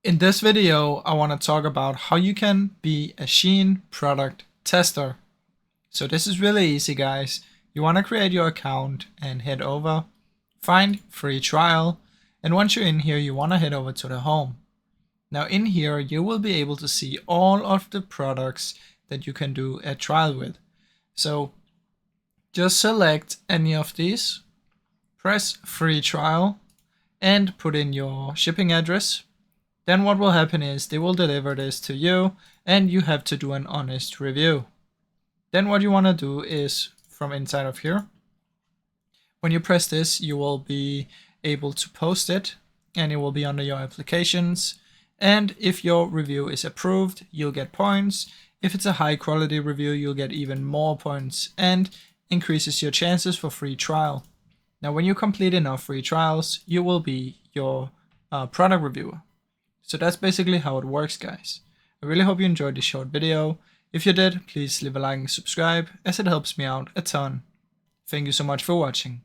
In this video, I want to talk about how you can be a Shein product tester. So this is really easy, guys. You want to create your account and head over, find free trial, and once you're in here, you want to head over to the home. Now in here, you will be able to see all of the products that you can do a trial with. So just select any of these, press free trial, and put in your shipping address. Then what will happen is they will deliver this to you and you have to do an honest review. Then what you want to do is from inside of here, when you press this, you will be able to post it and it will be under your applications. And if your review is approved, you'll get points. If it's a high quality review, you'll get even more points and increases your chances for free trial. Now, when you complete enough free trials, you will be your product reviewer. So that's basically how it works, guys. I really hope you enjoyed this short video. If you did, please leave a like and subscribe as it helps me out a ton. Thank you so much for watching.